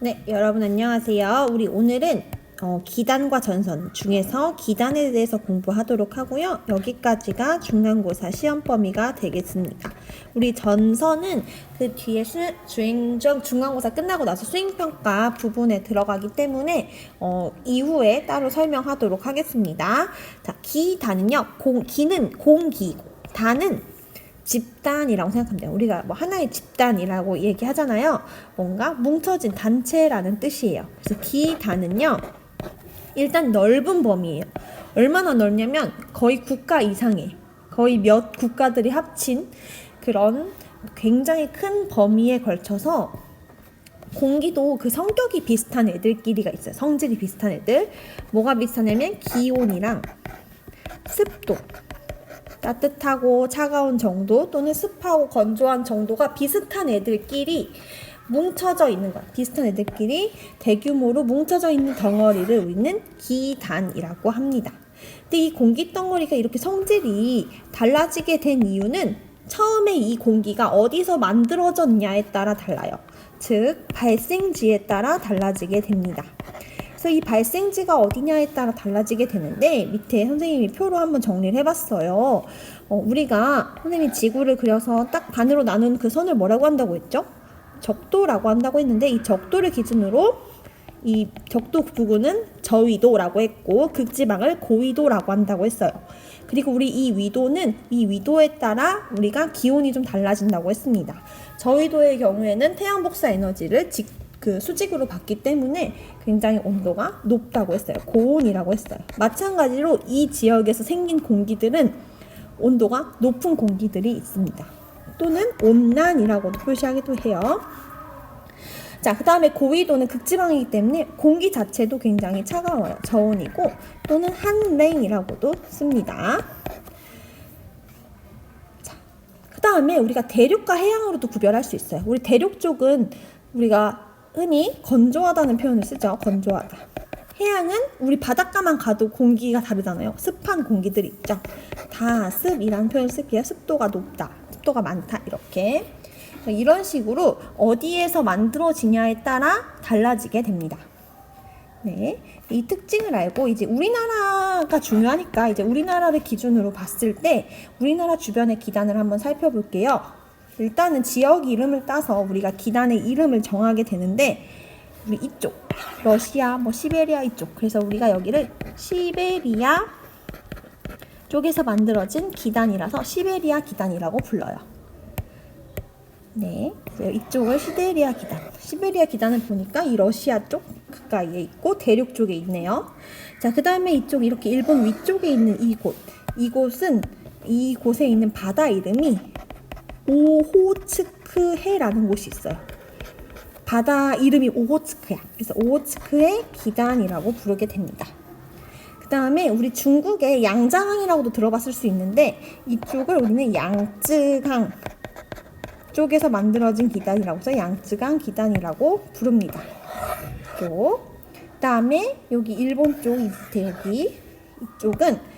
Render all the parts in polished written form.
네, 여러분 안녕하세요. 우리 오늘은 기단과 전선 중에서 기단에 대해서 공부하도록 하고요. 여기까지가 중간고사 시험 범위가 되겠습니다. 우리 전선은 그 뒤에 중간고사 끝나고 나서 수행평가 부분에 들어가기 때문에 이후에 따로 설명하도록 하겠습니다. 자, 기단은요. 기는 공기고 단은 집단이라고 생각하면 돼요. 우리가 뭐 하나의 집단이라고 얘기하잖아요. 뭔가 뭉쳐진 단체라는 뜻이에요. 그래서 기단은요, 일단 넓은 범위예요. 얼마나 넓냐면 거의 국가 이상의, 거의 몇 국가들이 합친 그런 굉장히 큰 범위에 걸쳐서 공기도 그 성격이 비슷한 애들끼리가 있어요. 성질이 비슷한 애들. 뭐가 비슷하냐면 기온이랑 습도, 따뜻하고 차가운 정도 또는 습하고 건조한 정도가 비슷한 애들끼리 뭉쳐져 있는 거야. 비슷한 애들끼리 대규모로 뭉쳐져 있는 덩어리를 우리는 기단이라고 합니다. 근데 이 공기 덩어리가 이렇게 성질이 달라지게 된 이유는 처음에 이 공기가 어디서 만들어졌냐에 따라 달라요. 즉 발생지에 따라 달라지게 됩니다. 그래서 이 발생지가 어디냐에 따라 달라지게 되는데 밑에 선생님이 표로 한번 정리를 해봤어요. 우리가 선생님이 지구를 그려서 딱 반으로 나눈 그 선을 뭐라고 한다고 했죠? 적도라고 한다고 했는데 이 적도를 기준으로 이 적도 부근은 저위도라고 했고 극지방을 고위도라고 한다고 했어요. 그리고 우리 이 위도는 이 위도에 따라 우리가 기온이 좀 달라진다고 했습니다. 저위도의 경우에는 태양 복사 에너지를 수직으로 받기 때문에 굉장히 온도가 높다고 했어요. 고온이라고 했어요. 마찬가지로 이 지역에서 생긴 공기들은 온도가 높은 공기들이 있습니다. 또는 온난이라고도 표시하기도 해요. 자, 그 다음에 고위도는 극지방이기 때문에 공기 자체도 굉장히 차가워요. 저온이고 또는 한랭이라고도 씁니다. 자, 그 다음에 우리가 대륙과 해양으로도 구별할 수 있어요. 우리 대륙 쪽은 우리가 흔히 건조하다는 표현을 쓰죠. 건조하다. 해양은 우리 바닷가만 가도 공기가 다르잖아요. 습한 공기들이 있죠. 다습이라는 표현을 쓸게요. 습도가 높다, 습도가 많다 이렇게. 이런 식으로 어디에서 만들어지냐에 따라 달라지게 됩니다. 네, 이 특징을 알고 이제 우리나라가 중요하니까 이제 우리나라를 기준으로 봤을 때 우리나라 주변의 기단을 한번 살펴볼게요. 일단은 지역 이름을 따서 우리가 기단의 이름을 정하게 되는데 우리 이쪽 러시아, 시베리아 이쪽 그래서 우리가 여기를 시베리아 쪽에서 만들어진 기단이라서 시베리아 기단이라고 불러요. 네, 이쪽을 시베리아 기단. 시베리아 기단을 보니까 이 러시아 쪽 가까이에 있고 대륙 쪽에 있네요. 자, 그 다음에 이쪽 이렇게 일본 위쪽에 있는 이곳에 있는 바다 이름이 오호츠크해라는 곳이 있어요. 바다 이름이 오호츠크야. 그래서 오호츠크해 기단이라고 부르게 됩니다. 그 다음에 우리 중국의 양자강이라고도 들어봤을 수 있는데 이쪽을 우리는 양쯔강 쪽에서 만들어진 기단이라고 해서 양쯔강 기단이라고 부릅니다. 그 다음에 여기 일본 쪽 이쪽은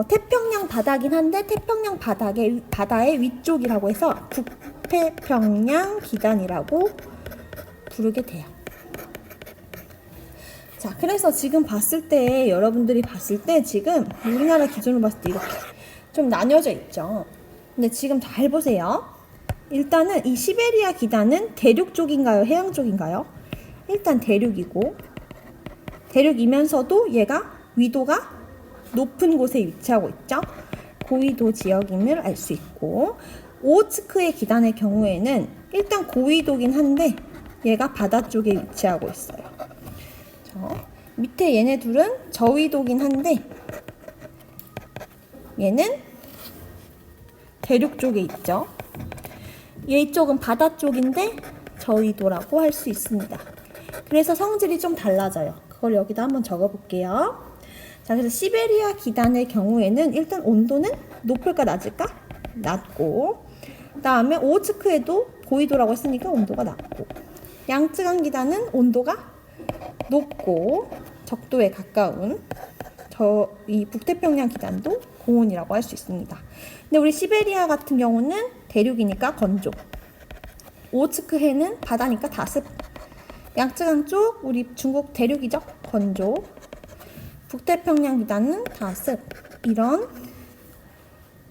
태평양 바다긴 한데 태평양 바다의 위쪽이라고 해서 북태평양 기단이라고 부르게 돼요. 자, 그래서 지금 여러분들이 봤을 때 지금 우리나라 기준으로 봤을 때 이렇게 좀 나뉘어져 있죠. 근데 지금 잘 보세요. 일단은 이 시베리아 기단은 대륙 쪽인가요? 해양 쪽인가요? 일단 대륙이고 대륙이면서도 얘가 위도가 높은 곳에 위치하고 있죠. 고위도 지역임을 알 수 있고 오호츠크의 기단의 경우에는 일단 고위도긴 한데 얘가 바다 쪽에 위치하고 있어요. 밑에 얘네 둘은 저위도긴 한데 얘는 대륙 쪽에 있죠. 이쪽은 바다 쪽인데 저위도라고 할 수 있습니다. 그래서 성질이 좀 달라져요. 그걸 여기다 한번 적어볼게요. 자, 그래서 시베리아 기단의 경우에는 일단 온도는 높을까 낮을까? 낮고, 그 다음에 오호츠크에도 고위도라고 했으니까 온도가 낮고, 양쯔강 기단은 온도가 높고 적도에 가까운 이 북태평양 기단도 고온이라고 할 수 있습니다. 근데 우리 시베리아 같은 경우는 대륙이니까 건조, 오호츠크해는 바다니까 다습, 양쯔강 쪽 우리 중국 대륙이죠. 건조. 북태평양 기단은 다습. 이런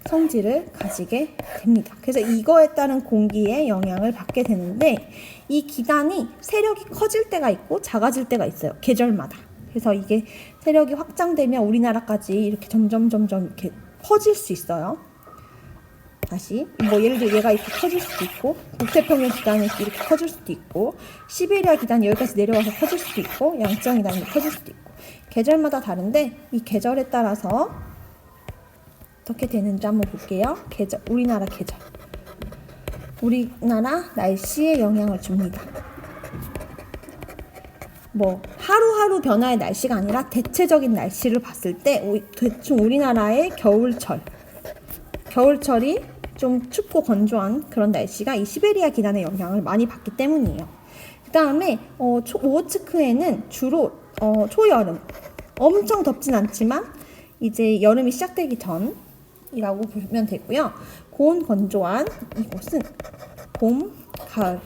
성질을 가지게 됩니다. 그래서 이거에 따른 공기의 영향을 받게 되는데 이 기단이 세력이 커질 때가 있고 작아질 때가 있어요. 계절마다. 그래서 이게 세력이 확장되면 우리나라까지 이렇게 점점 이렇게 퍼질 수 있어요. 다시 뭐 예를 들어 얘가 이렇게 커질 수도 있고 북태평양 기단이 이렇게 커질 수도 있고 시베리아 기단이 여기까지 내려와서 커질 수도 있고 양쯔강 기단이 커질 수도 있고 계절마다 다른데 이 계절에 따라서 어떻게 되는지 한번 볼게요. 우리나라 계절. 우리나라 날씨에 영향을 줍니다. 뭐 하루하루 변화의 날씨가 아니라 대체적인 날씨를 봤을 때 대충 우리나라의 겨울철이 좀 춥고 건조한 그런 날씨가 이 시베리아 기단의 영향을 많이 받기 때문이에요. 그 다음에 오호츠크에는 주로 초여름 엄청 덥진 않지만 이제 여름이 시작되기 전이라고 보면 되고요. 고온 건조한 이곳은 봄, 가을.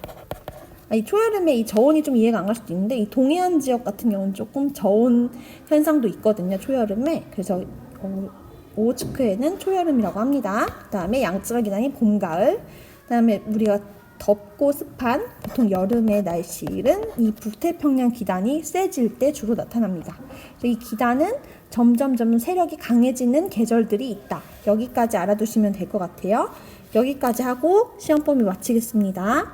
이 초여름에 이 저온이 좀 이해가 안 갈 수도 있는데 이 동해안 지역 같은 경우는 조금 저온 현상도 있거든요. 초여름에. 그래서 오호츠크에는 초여름이라고 합니다. 그 다음에 양쯔강 기단이 봄, 가을. 그 다음에 우리가 덥고 습한 보통 여름의 날씨는 이 북태평양 기단이 세질 때 주로 나타납니다. 그래서 이 기단은 점점 세력이 강해지는 계절들이 있다. 여기까지 알아두시면 될 것 같아요. 여기까지 하고 시험 범위 마치겠습니다.